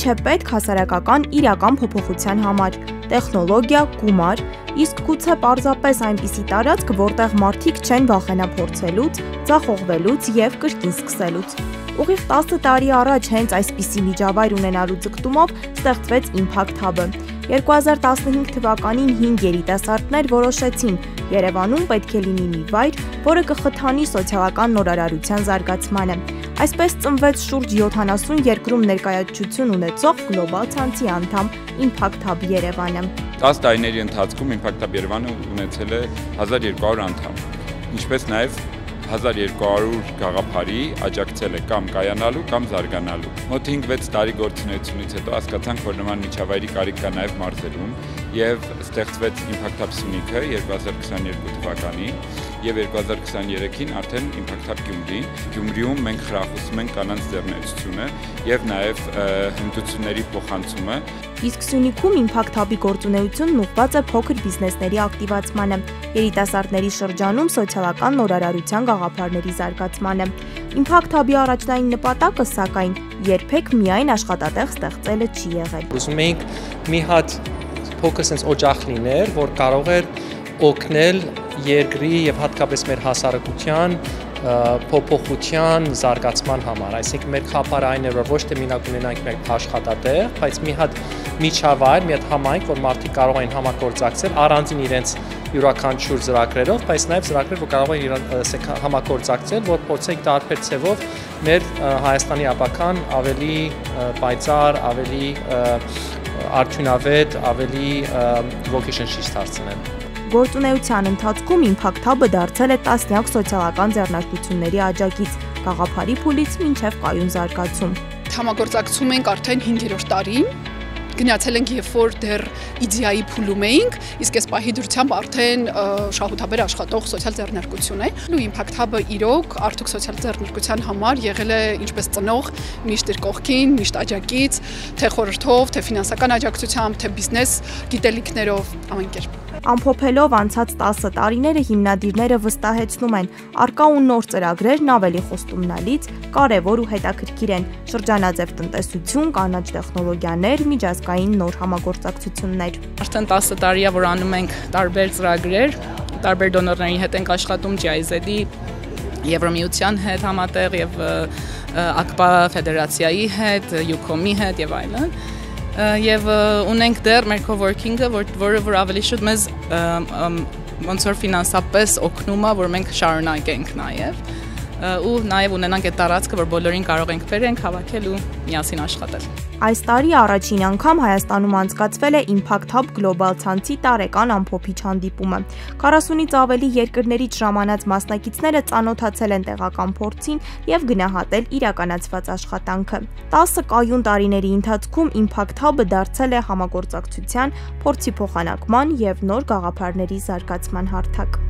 ինչ է պետք հասարակական իրական փոփոխության համար, տեխնոլոգիա, գումար, իսկ գուցե պարզապես այնպիսի տարածք, որտեղ մարդիկ չեն վախենա փորձելուց, ձախողվելուց եւ կրկին սկսելուց։ Ուղիղ 10 տարի առաջ հենց այսպիսի միջավայր ունենալու ձգտումով ստեղծվեց Impact Hub-ը։ 2015 թվականին 5 երիտասարդներ որոշեցին Երևանում պետք է լինի մի վայր, որը կխթանի սոցիալական նորարարության զարգացմանը։ Այսպես ծնվեց շուրջ 70 երկրում ներկայացություն ունեցող գլոբալ ցանցի անդամ Impact Hub Երևանը։ 10 տարիների ընթացքում Impact Hub Երևանը ունեցել է 1200 անդամ, ինչպես նաև 1200 գաղափարի աջակցել է կամ կայանալու, կամ զարգանալու։ Մոտ 5-6 տարի գործունեությունից հետո հասկացանք, որ նման միջավայրի կարիք կա նաև մարզերում եւ ստեղծվեց Impact Hub Սյունիքը 2022 թվականին եւ 2023-ին արդեն Impact Hub Գյումրին։ Գյումրիում մենք խրախուսում ենք կանանց ձեռներեցությունը եւ նաեւ հմտությունների փոխանցումը։ Իսկ Սյունիքում Impact Hub-ի գործունեությունն ուղղված է փոքր բիզնեսների ակտիվացմանը, երիտասարդների շրջանում սոցիալական նորարարության գաղափարների զարգացմանը։ Impact Hub-ի առաջնային նպատակը, սակայն, երբեք միայն աշխատատեղ ստեղծելը չի եղել։ Ուզում էինք մի հատ փոքր sense օջախ լիներ, որ կարող էր օգնել երկրի եւ հատկապես մեր հասարակության փոփոխության զարգացման համար, այսինքն մեր խափարը այն է, որ ոչ թե մենակ ունենանք մեկ աշխատատեղ, բայց մի հատ միջավայր, մի հատ համայնք, որ մարդիկ կարող են համագործակցել առանձին իրենց յուրաքանչյուր ծրագրերով, բայց նաև ծրագրեր, որ կարող են համագործակցել, որ փորձենք տարբեր ցևով մեր Հայաստանի ապական ավելի պայծառ, ավելի արդյունավետ, ավելի ոգեշնչիչ դարձնել։ Գործունեության ընթացքում Impact Hub-ը դարձել է տասնյակ սոցիալական ձեռնարկությունների աջակից, գաղափարի փուլից մինչև կայուն զարգացում։ Համագործակցում ենք արդեն 5-րդ տարին, գնացել ենք երբ որ դեռ իդեայի փուլում էինք, իսկ այս պահի դրությամբ արդեն շահութաբեր աշխատող սոցիալ ձեռնարկություն է։ Ու Impact Hub-ը իրոք արդյոք սոցիալ ձեռնարկության համար եղել է ինչպես ծնող, միշտ իր կողքին, միշտ աջակից, թե խորհրդով, թե ֆինանսական աջակցությամբ, թե բիզնես գիտելիքներով, ամեն կերպ։ Ամփոփելով անցած 10 տարիները հիմնադիրները վստահեցնում են, առկա ու նոր ծրագրերն ավելի խոստումնալից, կարևոր ու հետաքրքիր են, շրջանաձև տնտեսություն, կանաչ տեխնոլոգիաներ, միջազգային նոր համագործակցություններ։ Արդեն 10 տարի է, որ անում ենք տարբեր ծրագրեր, տարբեր դոնորների հետ ենք աշխատում GIZ-ի, Եվրոմիության հետ համատեղ եւ ԱԿՊԱ ֆեդերացիայի հետ, յուկոմի հետ եւ այլն։ Եվ ունենք դեռ մեր coworking-ը, որը ավելի շուտ մեզ ոնց որ ֆինանսապես օգնում է, որ մենք շարունակենք նաև ու նաև ունենանք այդ տարածքը, որ բոլորին կարող ենք բերենք, հավաքել ու միասին աշխատել։ Այս տարի առաջին անգամ Հայաստանում անցկացվել է Impact Hub գլոբալ ցանցի տարեկան ամփոփիչ հանդիպումը։ 40-ից ավելի երկրներից ժամանած մասնակիցները ծանոթացել են տեղական փորձին եւ գնահատել իրականացված աշխատանքը։ 10 կայուն տարիների ընթացքում Impact Hub-ը դարձել է համագործակցության, փորձի փոխանակման եւ նոր գաղափարների զարգացման հարթակ։